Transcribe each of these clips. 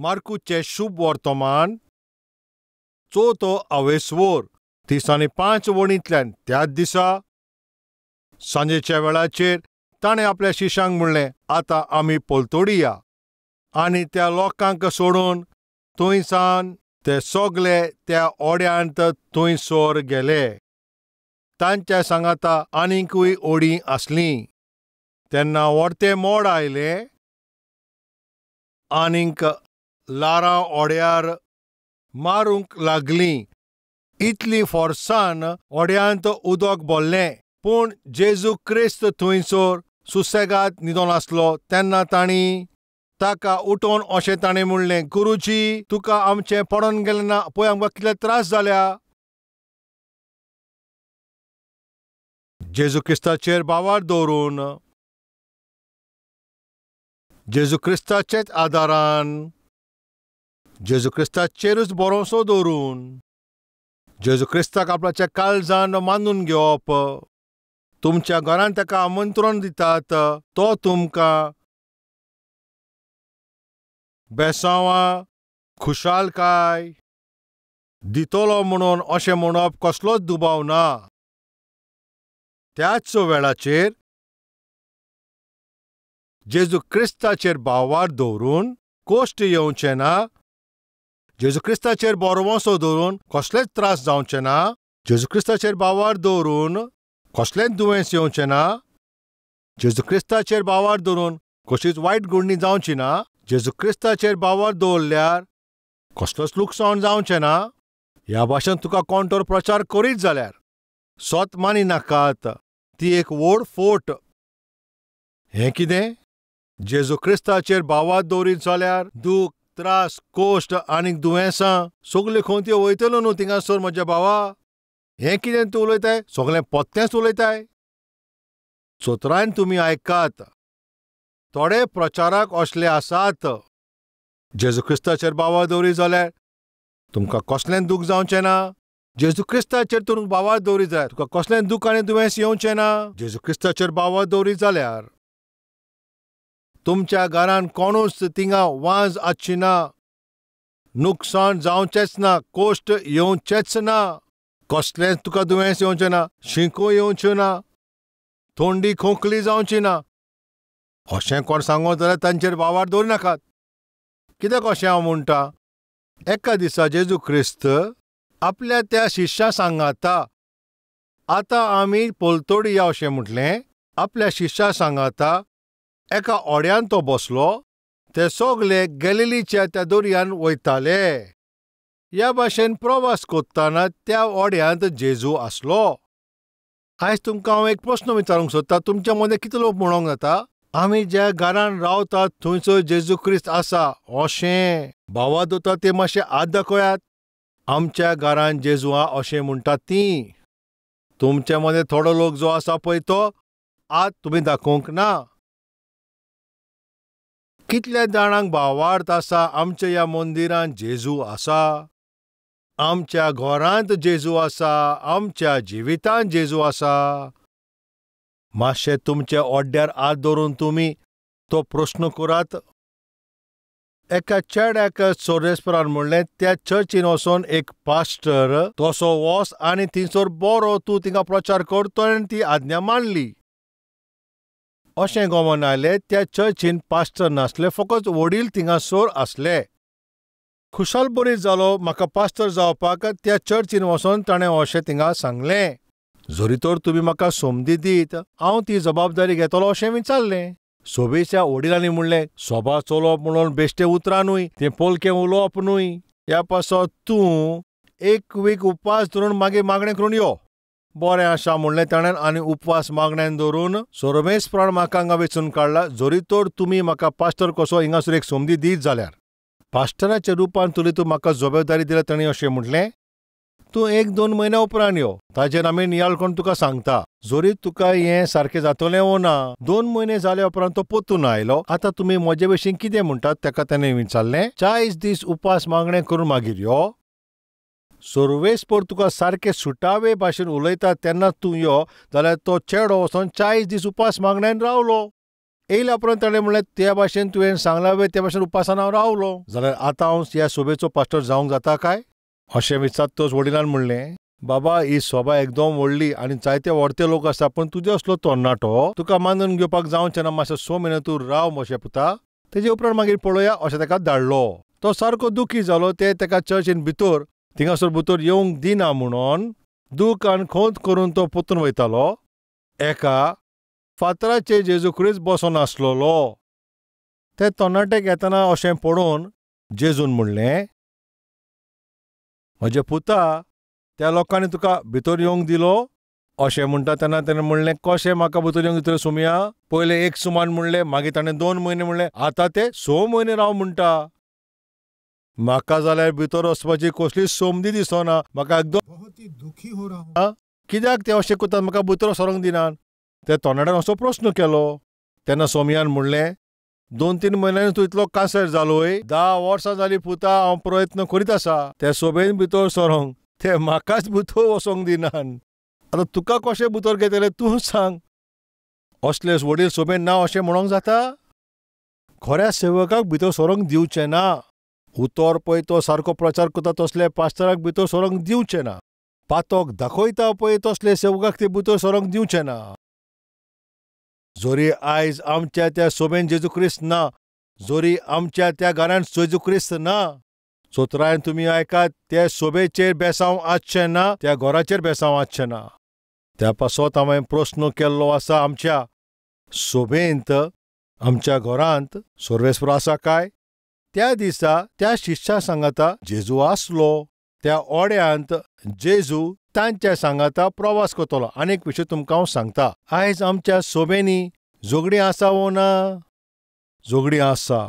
मार्कूचे शुभ वर्तमान 4 अवेस्वोर 305 वणींतल्यान त्याच दिसा सांजेच्या वेळाचेर ताणें आपल्या शिश्यांक म्हणलें, आतां आमी पोलतोडी या. आनी त्या लोकांक सोडून थंयसान ते सगळे त्या ओड्यांत थंयसर गेले. तांच्या सांगाता आनीकूय ओडीं आसलीं. तेन्ना व्हडतें मोड आयलें आनीक लारां ओड्यार मारूंक लागलीं. इतली फोर्सान ओड्यांत उदक भरलें. पूण जेजू क्रिस्त थंयसर सुसेगाद न्हिदोन आसलो तेन्ना तांणी ताका उठोवन अशें ताणें म्हणलें, गुरुजी, तुका आमचें पडोन गेलें ना? पळय आमकां कितले त्रास जाल्या. जेजू क्रिस्ताचेर बावर दवरून, जेजू क्रिस्ताचेच आदारान, जेजू क्रिस्ताचेरूच भरोसो दवरून, जेजू क्रिस्ताक आपल्याच्या काळजान मानून घेवप. तुमच्या घरांत ताका आमंत्रण दितात, तो तुमकां बेसांवां खुशालकाय दितलो म्हणून अशें म्हणप कसलोच दुबाव ना. त्याच वेळाचेर जेजू क्रिस्ताचेर बावर दवरून कोश्ट येवचे ना. जेजू क्रिस्ताचेर बरवंसो दवरून कसलेच त्रास जावचे ना. जेजू क्रिस्ताचेर बावर दवरून कसलेंच दुयेंस येवचें ना. जेजू क्रिस्ताचेर बावर दवरून कशीच वायट घडणी जावची ना. जेजू क्रिस्ताचेर बावर दवरल्यार कसलोच लुकसाण जावचें ना. ह्या भाशेन तुका कोण तर प्रचार करीत जाल्यार सोत मानी नाकात. ती एक व्हड फोट. हें कितें? जेजू क्रिस्ताचेर बावर दवरीत जाल्यार दूख, त्रास, कोश्ट आनीक दुयेंसां सगळीं खंय ती वयतल्यो न्हू थिंगासर म्हज्या भावा. हें कितें तूं उलयताय? सगळें पत्तेंच उलयताय. चोतरान तुमी आयकात. थोडे प्रचारक असले आसात. जेजू क्रिस्ताचेर बावर दवरीत जाल्यार तुमकां कसलें दूख जावचें ना. जेजू क्रिस्ताचेर तूं बावर दवरीत जाल्यार तुका कसलें दूख आनी दुयेंस येवचें ना. जेजू क्रिस्ताचेर बावर दवरीत जाल्यार तुमच्या घरान कोणूच थिंगा वाज आसची ना. नुकसाण जावचेंच ना. कोश्ट येवचेच ना. कसलेंच तुका दुयेंस येवचें ना. शिंको येवच्यो ना. थंडी खोंकली जावची ना. अशें कोण सांगत जाल्यार तांचेर बावर दवरी नाकात. कित्याक अशें हांव म्हणटा? एका दिसा जेजू क्रिस्त आपल्या त्या शिश्यां सांगाता आतां आमी पोलतोडी या अशें म्हटलें. आपल्या शिश्यां सांगाता एका ओड्यान तो बसलो. ते सगळे गलिलीच्या त्या दर्यान वयताले. ह्या भाशेन प्रवास करतना त्या ओड्यांत जेजू आसलो. आयज तुमकां हांव एक प्रस्न विचारूंक सोदतां. तुमच्या मदें कितें लोक म्हणूंक जाता, आमी ज्या घरान रावतात थंयसर जेजू क्रिस्त आसा अशें. भावा दोता ते मातशें हात दाखयात. आमच्या घरान जेजू आहा अशें म्हणटात तीं. तुमच्या मदें थोडो लोक जो आसा पळय तो हात तुमी दाखोवंक ना. कितल्या जाणांक भावार्थ आसा आमच्या ह्या मंदिरांत जेजू आसा. आमच्या घरांत जेजू आसा. आमच्या जिवितांत जेजू आसा. मातशें तुमच्या ओड्ड्यार हात दवरून तुमी तो प्रस्न करात. एका चेड्याक सोरेस्परान म्हणलें, त्या चर्चीन वचोन एक पास्टर तसो वच आनी थंयसर बरो तूं थिंगा प्रचार कर. ताणें ती आज्ञा मानली. अशें गोमोन आयलें त्या चर्चीन पास्टर नासले, फकत वडील थिंगासर आसले. खुशाल बरी जालो म्हाका पास्टर जावपाक. त्या चर्चीन वचोन ताणें अशें थिंगा सांगलें, जरी तर तुमी म्हाका संदी दीत हांव ती जबाबदारी घेतलो अशें विचारलें. सोबेच्या वडिलांनी म्हणलें, सोबा चलोवप म्हणून बेश्टें उतरां न्हय, तें पोलकें उलोवप न्हय. ह्या पासत तूं एक वीक उपवास धरून मागीर मागणें करून यो. बरें आसा म्हणलें ताणें आनी उपवास मागण्यान धरून सोरमेस्परान म्हाका हांगा वेचून काडला. जरी तर तुमी म्हाका पास्टर कसो हिंगासर एक संदी दीत जाल्यार. पास्टराच्या रुपान तरी तूं म्हाका जबाबदारी दिल्या. ताणें अशें म्हटलें, तूं 1-2 म्हयन्या उपरांत यो. ताचेर आमी नियाळ कोण तुका सांगता. जरी तुका हें सारकें जातलें वो ना. 2 म्हयने जाल्या उपरांत तो परतून आयलो. आतां तुमी म्हजे भशेन कितें म्हणटात ताका ताणें विचारलें. 40 दीस उपास मागणें करून मागीर यो. सोर्वेस्पर तुका सारकें सुटावे भाशेन उलयता तेन्ना तूं यो जाल्यार तो चेडो वचोन 40 दीस उपास मागण्यान रावलो. येयल्या उपरांत ताणें म्हणलें त्या भाशेन तुवें सांगलां पळय त्या भाशेन उपासान हांव रावलो जाल्यार आतां हांव ह्या सभेचो पास्टर जावंक जाता काय अशें विचारत तो वडिलान म्हणलें बाबा ही सभा एकदम व्हडली आनी जायते व्हडते लोक आसा पूण तुजो असलो तरणाटो तुका मानून घेवपाक जावचें ना मातशें 6 म्हयने तूं राव मोशे पुता तेजे उपरांत मागीर पळोवया अशें ताका धाडलो तो सारको दुखी जालो ते ताका चर्चीन भितर थिंगासर भितर येवंक दिना म्हणून दूख आनी खोंत करून तो पोतून वयतालो एका फातराचेर जेजू क्रिस्त बसोन आसलोलो ते तरणाटेक येतना अशें पळोवन जेजून म्हणलें म्हजे पुता त्या लोकांनी तुका भितर येवंक दिलो अशें म्हणटा तेन्ना ताणें म्हणलें कशें म्हाका भितर येवंक दितलें सुमया पयलें 1 सुमान म्हणलें मागीर ताणें 2 म्हयने म्हणलें आतां ते 6 म्हयने राव म्हणटा म्हाका जाल्यार भितर वचपाची कसलीच सोमदी दिसना म्हाका एकदम दुखी हो रहा कित्याक ते अशें करतात म्हाका भितर सरोंक दिनात ते तरणाट्यान असो प्रश्न केलो तेन्ना सोमयान म्हणलें 2-3 म्हयन्यांनी तूं इतलो कांसर जालोय 10 वर्सां जालीं पुता हांव प्रयत्न करीत आसा ते सोबेन भितर सरोंक ते म्हाकाच भितर वचोंक दिनात आतां तुका कशें भितर घेतलें तूं सांग असले वडील सोबेन ना अशें म्हणोंक जाता खऱ्या सेवकाक भितर सरोंक दिवचें ना उतर पळय तो सारको प्रचार करता तसले पास्टराक भितर सरोंक दिवचें ना पातोक दाखयता पळय तसले सेवकाक ते भितर सरोंक दिवचें ना जोरी आयज आमच्या त्या सोबेन जेजू क्रिस्त ना जोरी आमच्या त्या घरांत जेजू क्रिस्त ना सोत्रायन तुमी आयकात ते सोबेचेर बेसांव आसचें ना त्या घराचेर बेसांव आसचें ना त्या पासत हांवें प्रस्न केल्लो आसा आमच्या सोबेंत आमच्या घरांत सर्वेस्पर आसा काय त्या दिसा त्या शिश्या सांगाता जेजू आसलो त्या ओड्यांत जेजू तांच्या सांगाता प्रवास करतलो आनीक विशय तुमकां हांव सांगता आयज आमच्या सोबेनी झगडीं आसा वो ना झगडीं आसा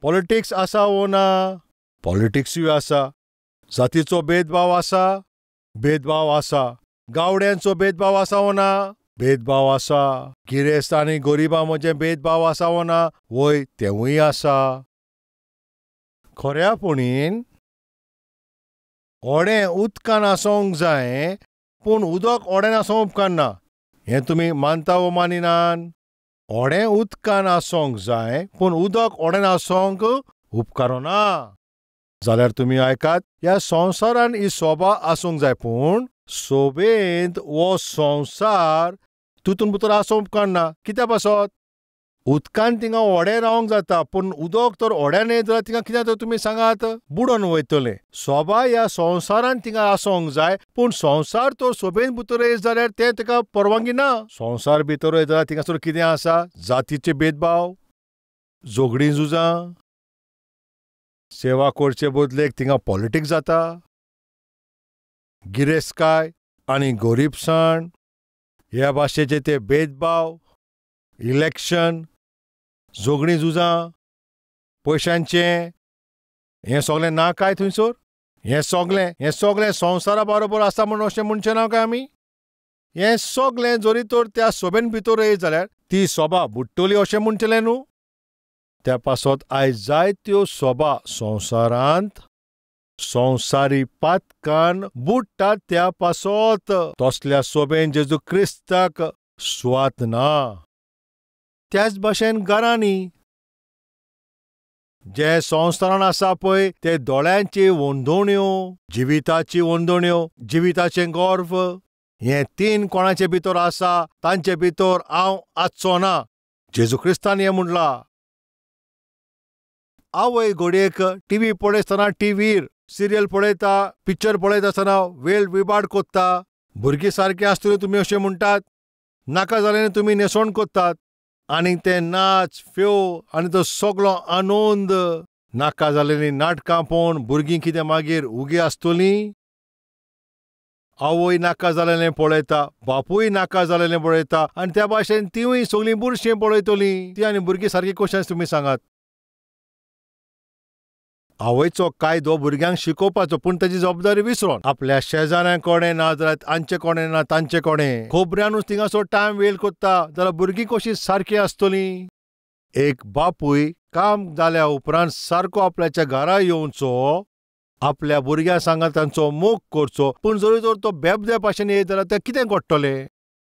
पॉलिटिक्स आसा वो ना पॉलिटिक्सूय आसा जातीचो भेदभाव आसा गावड्यांचो भेदभाव आसा वो ना भेदभाव आसा गिरेस्त आनी गरिबां मजें भेदभाव आसा वो ना वय तेवूय आसा खऱ्यापणीन ओडें उदकान आसोंक जाय पूण उदक ओड्यान आसोंक उपकारना हें तुमी मानता वो मानिनान ओडें उदकान आसोंक जाय पूण उदक ओड्यान आसोंक उपकारना जाल्यार तुमी आयकात ह्या संवसारान ही सोबा आसूंक जाय पूण सोबेंत वो संवसार तितून भितर आसूंक उपकारना कित्या पासत उदकान थिंगा ओडे रावंक जाता पूण उदक तर ओड्यान येत जाल्यार थिंगा कित्याक तर तुमी सांगात बुडोन वयतले सोबा ह्या संवसारान थिंगा आसोंक जाय पूण संवसार तर सोबेन भितर येत जाल्यार ते ताका परवानगी ना संवसार भितर येत जाल्यार थिंगासर कितें आसा जातीचे भेदभाव झगडीं झुजां सेवा करचे बदलेक थिंगा पॉलिटिक्स जाता गिरेस्तकाय आनी गरीबसाण ह्या भाशेचे ते भेदभाव इलेक्शन झगडीं झुजां पयशांचें हें सगळें ना काय थंयसर हें सगळें संवसारा बरोबर आसा म्हणून अशें म्हणचें ना काय आमी हें सगळें जरी तर त्या सोबेन भितर येयत जाल्यार ती सोबा बुडटली अशें म्हणटलें न्हू त्या पासत आयज जायत्यो सोबा संवसारांत संवसारी पातकान बुडटात त्या पासत तसल्या सोबेन जेजू क्रिस्ताक सुवात ना त्याच भाशेन घरांनी जे संवसारान आसा पळय ते दोळ्यांची वंदोण्यो जिविताची वंदोण्यो जिविताचें गर्व हे 3 कोणाचे भितर आसा तांचे भितर हांव आसचो ना जेजू क्रिस्तान हें म्हणलां आवय घडयेक टीव्ही पळयतना टीव्हीर सिरियल पळयता पिक्चर पळयत आसतना वेळ विबाड कोत्ता भुरगीं सारकीं आसतलीं तुमी अशें म्हणटात नाका जाल्यार तुमी नेसवण कोत्तात आनी ते नाच फेव आनी तो सगळो आनंद नाका जालेलीं नाटकां पळोवन भुरगीं कितें मागीर उगी आसतलीं आवय नाका जालेलें पळयता बापूय नाका जालेलें पळयता आनी त्या भाशेन तिवूय सगळीं बुरशीं पळयतलीं ती आनी भुरगीं सारकीं कशें तुमी सांगात आवयचो कायदो भुरग्यांक शिकोवपाचो पूण ताची जबाबदारी विसरोन आपल्या शेजाऱ्यां कोणें ना जाल्यार तांचे कोणें ना तांचे कोणें खोबऱ्यानूच थिंगासर टायम वेल कोत्ता जाल्यार भुरगीं कशीं सारकीं आसतलीं एक बापूय काम जाल्या उपरांत सारको आपल्याच्या घरा येवचो आपल्या भुरग्यां सांगात तांचो मोग करचो पूण जरी तर तो बेबद्या भाशेन येत जाल्यार ते कितें घडटलें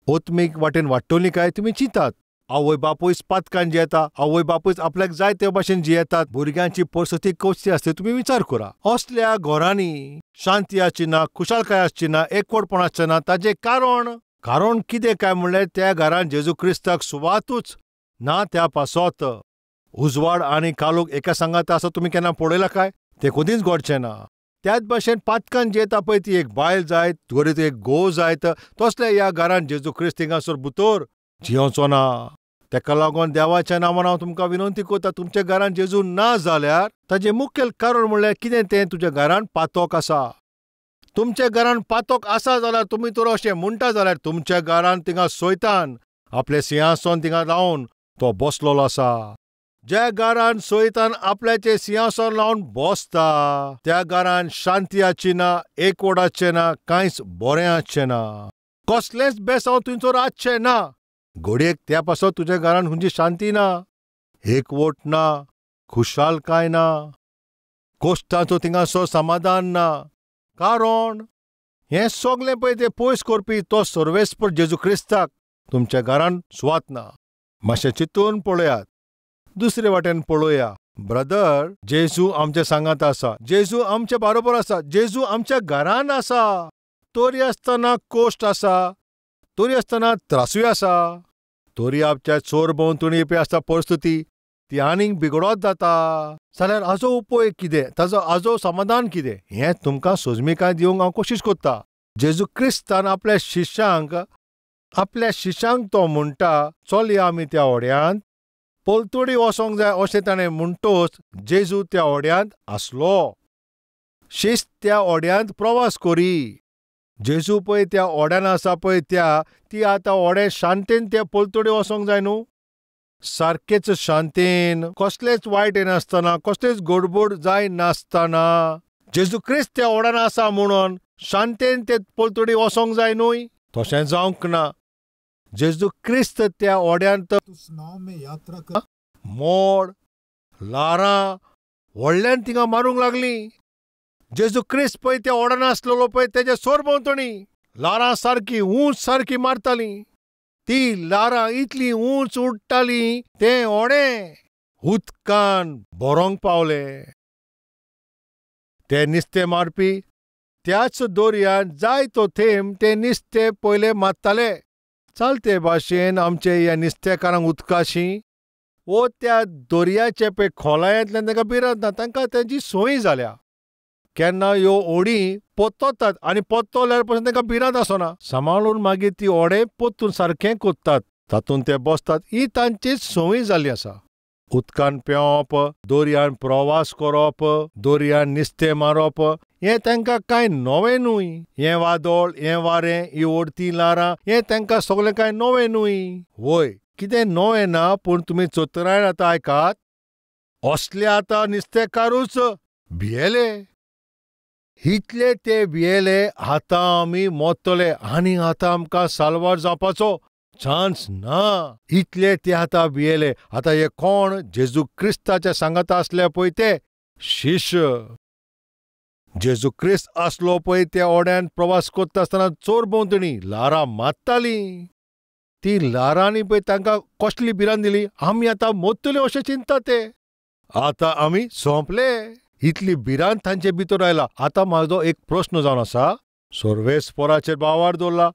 ओत्मीक वाटेन वाडटलीं काय तुमी चिंतात आवय बापूयच पातकान जियेता, आवय बापूयच आपल्याक जाय ते भाशेन जियेतात. भुरग्यांची परिस्थिती कशी असते तुम्ही विचार करा. असल्या घरांनी शांती आसची ना, खुशालकाय आसची ना, एकवटपण आसचें ना. ताजें कारण कितें काय म्हणल्यार त्या घरान जेजू क्रिस्ताक सुवातूच ना. त्या पासत उजवाड आनी कालोख एका सांगात आसा तुम्ही केन्ना पळयला काय? ते कधीच घडचें ना. त्याच भाशेन पातकान जियेता पळय ती एक बायल जायत, त्वरीत एक घोव जायत, तसले ह्या घरान जेजू क्रिस्त थिंगासर भितर जियोचो ना. तेका लागून देवाच्या नांवान हांव तुमकां विनंती करता, तुमच्या घरान जेजू ना जाल्यार ताजें मुखेल कारण म्हणल्यार कितें तें तुज्या घरान पातोक आसा. तुमच्या घरान पातोक आसा जाल्यार तुमी तर अशें म्हणटा जाल्यार तुमच्या घरान थिंगा सैतान आपलें सिंहासन थिंगा लावन तो बसलेलो आसा. ज्या घरान सैतान आपल्याचें सिंहासन लावन बसता त्या घरान शांती आसची ना, एकवट आसचें ना, कांयच बरें आसचें ना, कसलेंच बेसांव थंयसर आसचें ना. घडयेक त्या पासत तुज्या घरान खंयची शांती ना, एकवट ना, खुशालकाय ना, कोश्टाचो थिंगासर समाधान ना. कारण हें सगलें पळय तें पयस करपी तो सर्वेस्पर जेजू क्रिस्ताक तुमच्या घरान सुवात ना. मातशें चिंतून पळयात. दुसरे वाटेन पळोवया. ब्रदर, जेजू आमच्या सांगात आसा, जेजू आमच्या बरोबर आसा, जेजू आमच्या घरान आसा. तरी आसतना कोश्ट आसा, तरी आसतना त्रासूय आसा, तरी आमच्या चोर भोंवतणी पळय आसता परिस्थिती ती आनीक बिगडोत जाता जाल्यार हाजो उपाय कितें, ताजो हाजो समाधान कितें, हें तुमकां सोजमीकाय दिवंक हांव कोशिश करता. जेजू क्रिस्तान आपल्या शिश्यांक तो म्हणटा, चल या आमी त्या ओड्यांत पलतडी वसोंक जाय अशें ताणें म्हणटोच जेजू त्या ओड्यांत आसलो. शिस्त त्या ओड्यांत प्रवास करी. जेजू पळय त्या ओड्यान आसा पळय ती आतां ओडे शांतेन त्या पलतडी वसोंक जाय न्हू. सारकेच शांतेन, कसलेच वायट नासतना, कसलेच गडबड जाय नासतना जेजू क्रिस्त त्या ओड्यान आसा म्हणून शांतेन ते पलतडी वसोंक जाय न्हूय. तशें जावंक ना. जेजू क्रिस्त त्या ओड्यांत मोड, लारां व्हडल्यान थिंगा मारूंक लागलीं. जेजू क्रिस्त पळय त्या ओड्यान आसलेलो पळय तेजे सोर भोंवतणी लारां सारकी उंच सारकी मारतालीं. ती लारां इतली उंच उडटालीं तें ओडें उदकान भरोंक पावलें. ते नुस्तें मारपी त्याच दोरयान जाय तो थेंब तें नुस्तें पयलें मारताले. चालते भाशेन आमचे ह्या नुस्तेकारांक उदकाशी वो त्या दोरयाचे पळय खोलायांतल्यान तांकां भिरांत ना, तांकां तांची संवय जाल्या. केन्ना ह्यो ओडी पोत्तोतात आनी पोत्तोल्यार पासून तांकां भिरांत आसना. सांबाळून मागीर ती ओडे पोत्तून सारकें कोत्तात, तातूंत ते बसतात. ही तांची संवय जाल्ली आसा. उदकान पेंवप, दोरयान प्रवास करप, दोरयान नुस्तें मारप हें तांकां कांय नवें न्हूय. हें वादळ, हें वारें, ही ओडती लारां हें तांकां सगलें कांय नवें न्हूय. वय, कितें नवें ना, पूण तुमी चतुरायेन आतां आयकात. असले आतां नुस्तेकारूच भियेले. इतले ते भियेले, आतां आमी मोत्तले आनी आतां आमकां साल्वार जावपाचो चान्स ना. इतले ते आतां भियेले. आतां हे कोण? जेजू क्रिस्ताच्या सांगाता आसले पळय ते शिश्य. जेजू क्रिस्त आसलो पळय त्या ओड्यान प्रवास करता आसतना चोर भोंवतणी लारां मारतालीं. ती लारांनी पळय तांकां कसली भिरांत दिली. आमी आतां मोत्तले अशें चिंतता ते. आतां आमी सोंपले. इतली भिरांत तांचे भितर आयला. आतां म्हाजो एक प्रस्न जावन आसा. सर्वेस्पराचेर बावार दवरला.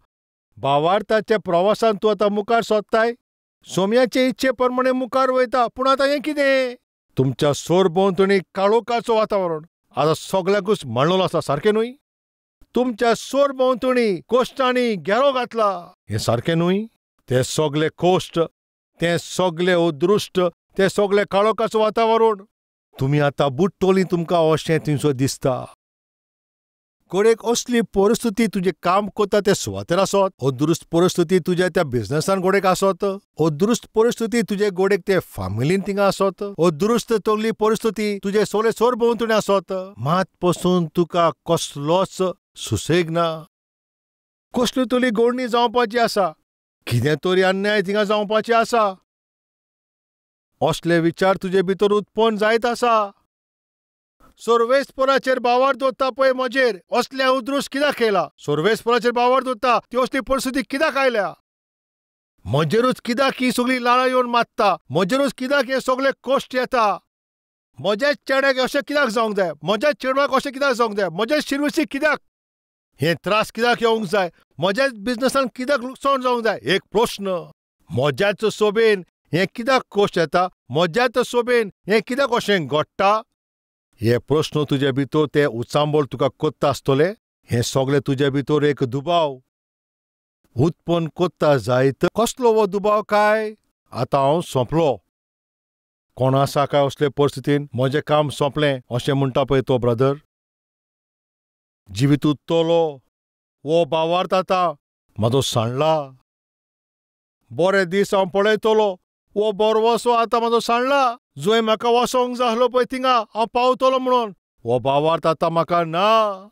भावार्थाच्या प्रवासान तूं आतां मुखार सोदताय, सोम्याचे इच्छे प्रमाणे मुखार वयता. पूण आतां हें कितें? तुमच्या सोर भोंवतणी काळोखाचो वातावरण आतां सगळ्याकूच मांडलेलो आसा, सारकें न्हूय? तुमच्या सोर भोंवतणी कोश्टांनी घेरो घातला, हें सारकें न्हूय? ते सगळे कोश्ट, ते सगळे अदृश्ट, ते सगळे काळोखाचो वातावरण तुमी आतां बुडटलीं तुमकां अशें थंयसर दिसता. कडेक असली परिस्थिती तुजें काम करता ते सुवातेर आसत, अदृश्ट परिस्थिती तुज्या त्या बिझनसान गोडेक आसत, अदृश्ट परिस्थिती तुजे गोडेक ते फामिलीन थिंगा आसत, अदृश्ट तगली परिस्थिती तुजे सगळे सोर भोंवतणी आसत, मात पसून तुका कसलोच सुसेग ना. कसली तरी गोडणी जावपाची आसा, कितें तरी अन्याय थिंगा जावपाची आसा. असले विचार तुजे भितर उत्पन्न जायत आसा. सर्वेस्पराचेर बावार दवरता पळय म्हजेर, असल्या उद्रुश्ट कित्याक केला? सर्वेस्पराचेर बावार दवरता ती असली परिस्थिती कित्याक आयल्या? म्हजेरूच कित्याक ही सगळी लाळा येवन मातता, म्हजेरूच कित्याक हे सगळे कश्ट येता, म्हज्याच चेड्याक अशें कित्याक जावंक जाय, म्हज्याच चेडवाक अशें कित्याक जावंक जाय, म्हज्याच शिरवसीक कित्याक हे त्रास कित्याक येवंक जाय, म्हज्याच बिझनसान कित्याक लुकसाण जावंक जाय. एक प्रश्न. म्हज्याच सोबेन हे कित्याक कश्ट येता, म्हज्याच सोबेन हे कित्याक अशें घडटा, हे प्रश्न तुजे भितर ते उचांबळ तुका कोत्ता आसतले. हे सगळे तुजे भितर एक दुबाव उत्पन्न कोत्ता जायत. कसलो हो दुबाव काय? आतां हांव सोंपलो. कोण आसा काय असले परिस्थितीन म्हजें काम सोंपलें अशें म्हणटा पळय तो ब्रदर. जिवीत उरतलो वो भावार्थ आतां म्हाजो सांडला. बरे दीस हांव पळयतलो वो बरवसो आतां म्हाजो सांडला. जंय म्हाका वसोंक जाय आसलो पळय थिंगा हांव पावतलो म्हणून वो भावार्थ आतां म्हाका ना.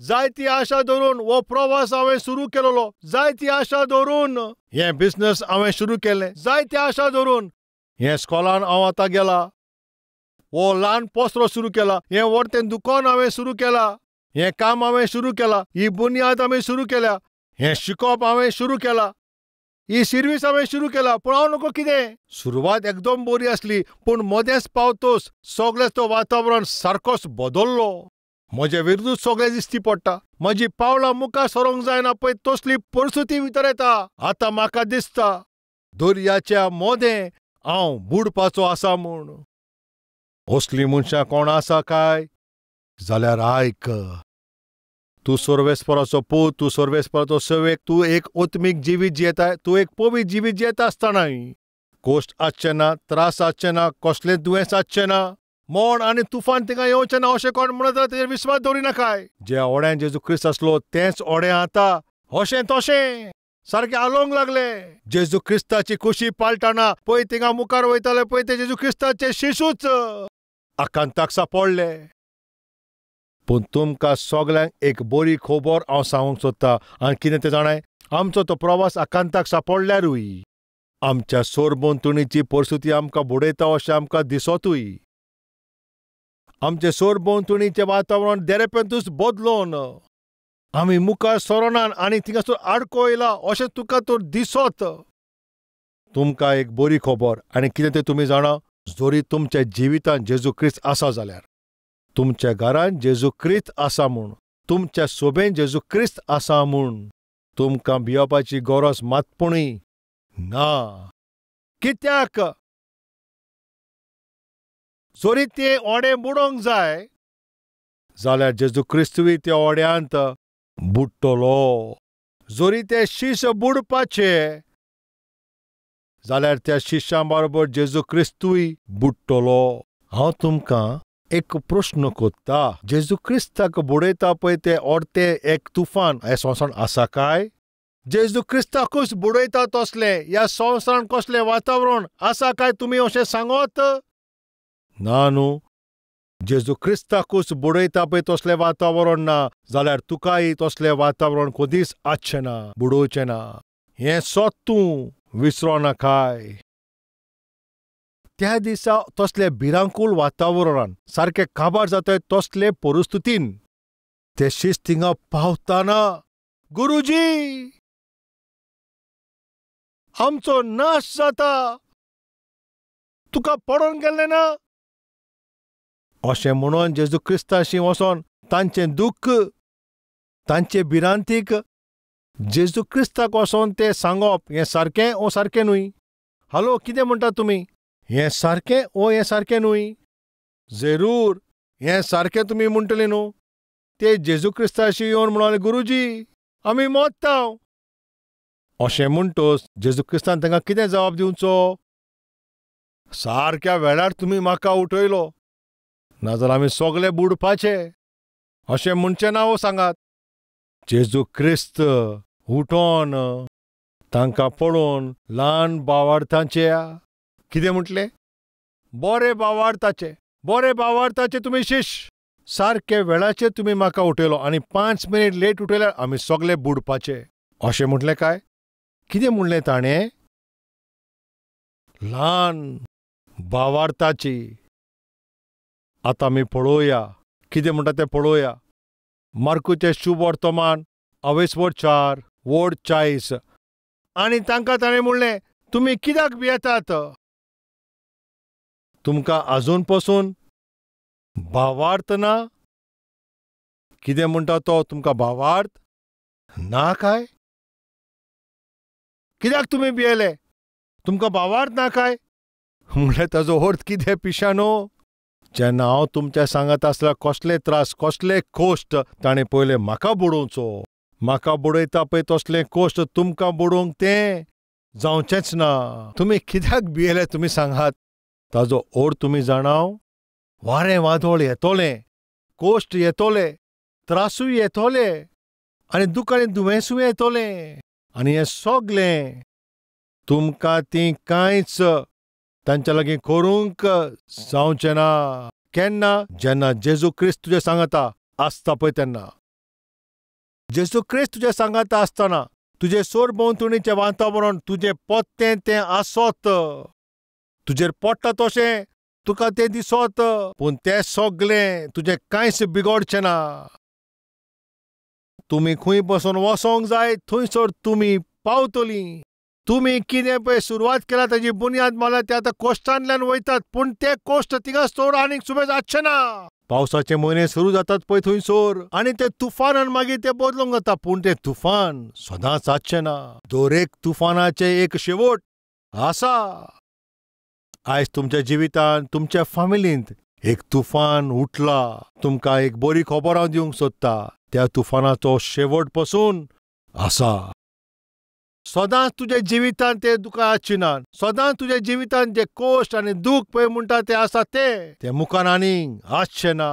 जायती आशा धरून वो प्रवास हांवें सुरू केलेलो, जायती आशा धरून हें बिझनस हांवें सुरू केलें, जायती आशा धरून हें स्कॉलान हांव आतां गेला, वो ल्हान पोसरो सुरू केला, हें व्हडलें दुकान हांवें सुरू केलां, हें काम हांवें सुरू केलां, ही बुनियाद हांवें सुरू केल्या, हें शिकप हांवें सुरू केलां, ही सर्वीस हांवें सुरू केला. पूण हांव नकळो कितें, सुरवात एकदम बरी आसली, पूण मदेंच पावतोच सगळेच तो वातावरण सारकोच बदल्लो. म्हजे विरुद्धूच सगळें दिश्टी पडटा. म्हजी पावलां मुखार सरोंक जायना पळय तसली परिस्थिती भितर येता. आतां म्हाका दिसता दर्याच्या मोदें हांव बुडपाचो आसा म्हूण. असलीं मनशां कोण आसा काय जाल्यार आयक. तूं सर्वेस्पराचो पूत, तूं सर्वेस्पराचो सेवेक, तूं एक ओत्मीक जिवीत जियेता, तूं एक पवित्र जिवीत जियेता आसतनाय कोश्ट आसचें ना, त्रास आसचें ना, कसलें दुयेंस आसचें ना, मोड आनी तुफान तिंगा येवचें ना अशें कोण म्हणत जाल्यार तेजेर विस्वास दवरिनाकाय. जे ओड्यान जेजू क्रिस्त आसलो तेंच ओडें आतां. अशें तशें सारकें आलोंक लागले. जेजू क्रिस्ताची खुशी पाळटना पळय थिंगा मुखार वयताले पळय ते जेजू क्रिस्ताचे शिशूच आकांताक सांपडले. पूण तुमकां सगल्यांक एक बरी खबर हांव सांगूंक सोदतां. आनी कितें तें जाणाय, आमचो तो प्रवास आकांताक सांपडल्यारूय आमच्या सोरभोंवतणीची परिस्थिती आमकां बुडयता अशें आमकां दिसतूय. आमचें सोरभोंवतणीचें वातावरण देरेपेंतूच बदलोवन आमी मुखार सरोनात आनी थिंगासर आडको येयला अशें तुका तर दिसत. तुमकां एक बरी खबर आनी कितें तें तुमी जाणा, जरी तुमच्या जिवितांत जेजू क्रिस्त आसा जाल्यार, तुमच्या घरांत जेजू क्रिस्त आसा म्हूण, तुमच्या सोबेन जेजू क्रिस्त आसा म्हूण तुमकां भियेवपाची गरज मातपणूय ना. कित्याक जरी तें ओडें बुडोवंक जाय जाल्यार जेजू क्रिस्तूय त्या ओड्यांत बुडटलो. जरी ते शीश बुडपाचे जाल्यार त्या शिश्यां बरोबर जेजू क्रिस्तूय बुडटलो. हांव तुमकां एक प्रश्न कोत्ता. जेजू क्रिस्ताक बुडयता पळय ते ओडते एक तुफान ह्या संवसारांत आसा काय? जेजू क्रिस्ताकूच बुडयता तसलें ह्या संवसारांत कसलें वातावरण आसा काय तुमी अशें सांगत? ना न्हू. जेजू क्रिस्ताकूच बुडयता पळय तसलें वातावरण ना जाल्यार तुकाय तसलें वातावरण कधीच आसचें ना, बुडोवचें ना. हें सत तूं विसरो नाकाय. त्या दिसा तसले भिरांकूळ वातावरणान सारके काबार जाताय तसले परिस्थितीन ते शिश थिंगा पावतना, गुरुजी आमचो नाश जाता, तुका पडोन गेल्लें ना अशें म्हणून जेजू क्रिस्ताशी वचोन तांचें दुख्ख, तांचे भिरांतीक जेजू क्रिस्ताक वचोन तें सांगप हें सारकें ओ सारकें न्हय? हालो, कितें म्हणटा तुमी? हें सारकें ओ हें सारकें न्हय? जरूर हें सारकें तुमी म्हणटलीं न्हू. ते जेजू क्रिस्ताशी येवन म्हणले, गुरुजी आमी मोत्ता अशें म्हणटोच जेजू क्रिस्तान तांकां कितें जबाब दिवचो? सारक्या वेळार तुमी म्हाका उठयलो, नाजाल्यार आमी सगळे बुडपाचे अशें म्हणचें ना ओ सांगात. जेजू क्रिस्त उठोन तांकां पळोवन ल्हान भावार्थांचे कितें म्हटलें? बरे भावार्थाचे तुमी शिश, सारके वेळाचेर तुमी म्हाका उठयलो आनी 5 मिनीट लेट उठयल्यार आमी सगळे बुडपाचे अशें म्हटलें काय? कितें म्हणलें ताणें? ल्हान भावार्थाची. आतां आमी पळोवया कितें म्हणटा तें पळोवया. मार्कूचें शुभ वर्तमान 28:4 40. आनी तांकां ताणें म्हणलें, तुमी कित्याक भियेतात? तुमकां आजून पासून भावार्थ ना? कितें म्हणटा तो तुमकां भावार्थ ना काय? कित्याक तुमी भियेले? तुमकां भावार्थ ना काय? म्हणल्यार ताजो अर्थ कितें पिशानो? जेन्ना हांव तुमच्या सांगत आसल्यार कसले त्रास, कसले कोश्ट ताणें पयले म्हाका बुडोवचो. म्हाका बुडयता पळय तसले कोश्ट तुमकां बुडोवंक तें जावचेंच ना. तुमी कित्याक भियेले तुमी सांगात? ताजो अर्थ तुमी जाणाव? वारें वादळ येतोलें, कोश्ट येतोले, त्रासूय येतोले, आनी दूख आनी दुयेंसूय येतोलें, आनी हें सगलें तुमकां ती कांयच तांच्या लागीं करूंक जावचें ना. केन्ना? जेन्ना जेजू क्रिस्त तुजे सांगता आसता पळय तेन्ना. जेजू क्रिस्त तुजे सांगता आसतना तुजे सोरभोंवतणीचें वातावरण तुजें पत्तें तें आसत. तुजेर पडटा तशें तुका तें दिसत, पूण तें सगलें तुजें कांयच बिगडचें ना. तुमी खंय बसून वसोंक जाय थंयसर तुमी पावतलीं. तुमी कितें पळय सुरवात केला ताची बुन्याद मारल्या ते आतां कोश्टांतल्यान वयतात, पूण ते कोश्ट थिंगासर आनीक सुबेज आसचे ना. पावसाचे म्हयने सुरू जातात पळय थंयसर, आनी ते तुफानान मागीर ते बदलूंक जाता, पूण तें तुफान सदांच आसचें ना. दर एक तुफानाचें एक शेवट आसा. आयज तुमच्या जिवितांत, तुमच्या फॅमिलींत एक तुफान उठला. तुमकां एक बरी खबर हांव दिवंक सोदता. त्या तुफानाचो शेवट पासून आसा. सदांच तुज्या जिवितांत ते दुकां आसची ना. सदांच तुज्या जिवितांत जे कोश्ट आनी दूख पळय म्हणटा ते आसा ते मुखार आनीक आसचे ना.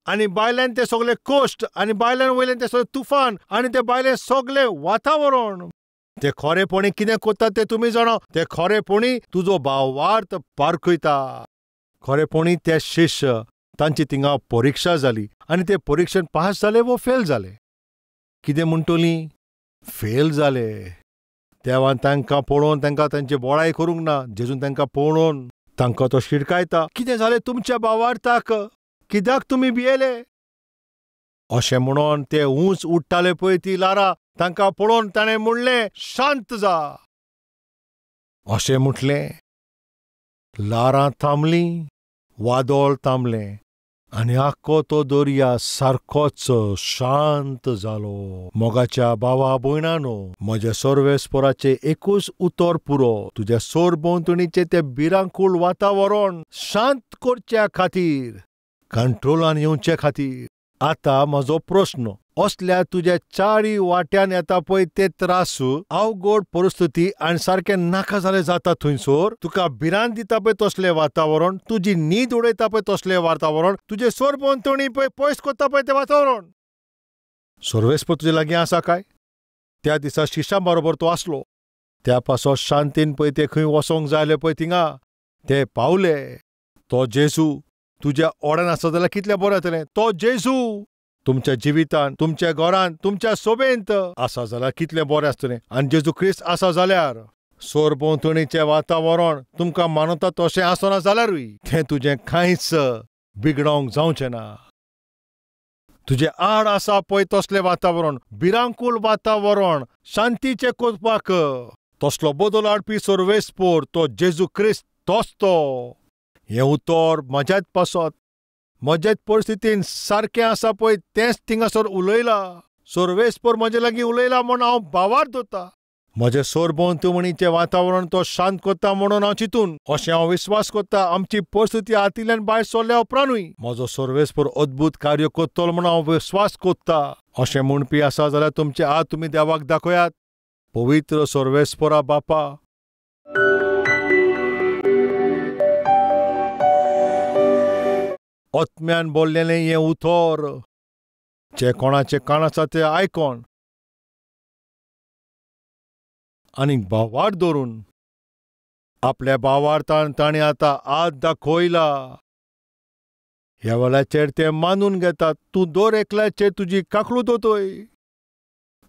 आनी भायल्यान ते सगळे कोश्ट, आनी भायल्यान वयल्यान ते सगळे तुफान, आनी ते भायलें सगळें वातावरण ते खरेपणी कितें करता ते तुमी जाणा. ते खरेपणी तुजो भावार्थ पारखयता. खरेपणी ते शिश्य तांची थिंगा परिक्षा जाली, आनी ते परिक्षेंत पास जाले वो फेल जाले. कितें म्हणटलीं? फेल जाले. देवान तांकां पळोवन तांकां तांची बोळाई करूंक ना. जेजून तांकां पळोवन तांकां तो शिडकायता. कितें जालें तुमच्या भावार्थाक? कित्याक तुमी भियेले? अशें म्हणोन ते उंच उडटाले पळय ती लारां, तांकां पळोवन ताणें म्हणलें, शांत जा. अशें म्हटलें. लारां थांबलीं, वादळ थांबलें, आनी आख्खो तो दर्या सारकोच शांत जालो. मोगाच्या भावा भयणांनो, म्हज्या सर्वेस्पराचें एकूच उतर पुरो. तुज्या सोरभोंवतणीचें तें भिरांकूळ वातावरण शांत करच्या खातीर, कंट्रोलान येवचे खातीर. आतां म्हजो प्रस्न, असल्या तुज्या चारी वाट्यान येता पळय ते त्रास, अवघड परिस्थिती आनी सारकें नाका जालें जाता थंयसर, तुका भिरांत दिता पळय तसलें वातावरण, तुजी न्हीद उडयता पळय तसलें वातावरण, तुजे सोरभोंवतणी पळय पयस करता पळय तें वातावरण. सर्वेस्पर तुजे लागीं आसा काय? त्या दिसा शिशां बरोबर तो आसलो. त्या पासत शांतीन पळय ते खंय वसोंक जाय पळय थिंगा ते पावले. तो जेजू तुज्या ओड्यान आसा जाल्यार कितलें बरें जातलें. तो जेजू तुमच्या जिवितांत, तुमच्या घरांत, तुमच्या सोबेंत आसा जाल्यार कितलें बरें आसतलें. आनी जेजू क्रिस्त आसा जाल्यार सोरभोंवतणीचें वातावरण तुमकां मानता तशें आसना जाल्यारूय तें तुजें कांयच बिगडोंक जावचें ना. तुजें आड आसा पळय तसलें वातावरण, भिरांकूळ वातावरण, शांतीचें करपाक तसलो बदल हाडपी सर्वेस्पर तो जेजू क्रिस्त तोच तो. हें उतर म्हज्याच पासत, म्हज्याच परिस्थितीन सारकें आसा पळय तेंच थिंगासर उलयलां. सर्वेस्पर म्हजे लागीं उलयला म्हूण हांव भावार्थ दोता. म्हजें सोरभोंवतणीचें वातावरण तो शांत करता म्हणून हांव चिंतून अशें हांव विस्वास करता. आमची परिस्थिती हातींतल्यान भायर सरल्या उपरांतूय म्हजो सर्वेस्पर अद्भुत कार्य करतलो म्हणून हांव विस्वास करता. अशें म्हणपी आसा जाल्यार तुमचे हात तुमी देवाक दाखयात. पवित्र सर्वेस्परा बापा, आत्म्यान बोल्लेलें हें उतर जे कोणाचे कान आसा ते आयकोन आनी भावार्थ धरून आपल्या भावार्थान ताणें आतां हात दाखयला. ह्या वेळाचेर ते मानून घेतात. तूं दर एकल्याचेर तुजी काकळू दोतोय.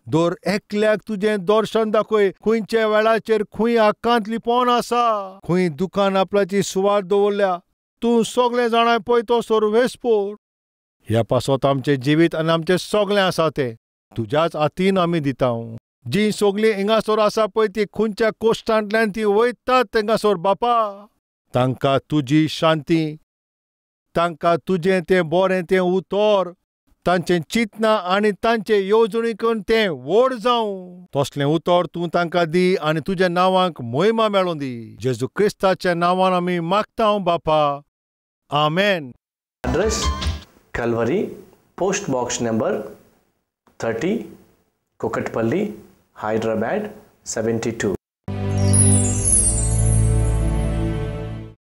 दर एकल्याक तुजें दर्शन दाखय. खंयच्या वेळाचेर खंय आकांत लिपोवन आसा, खंय दुकान आपल्याची सुवात दवरल्या, तूं सगळें जाणाय पळय तो सर्वेस्पर. ह्या पासत आमचें जिवीत आनी आमचें सगळें आसा तें तुज्याच हातीन आमी दिता. जी सोगलीं हिंगासोर आसा पळय ती खंयच्या कोश्टांतल्यान ती वयतात थिंगासोर बापा, तांकां तुजी शांती, तांकां तुजें तें बरें तें उतर, तांचें चिंतना आनी तांचे येवजणीकून तें व्हड जावं, तसलें उतर तूं तांकां दी आनी तुज्या नांवांक महिमा मेळों दी. जेजू क्रिस्ताच्या नांवान आमी मागता बापा. आमेन. Address Calvary, Post Box number 30, Kukatpalli, Hyderabad 72.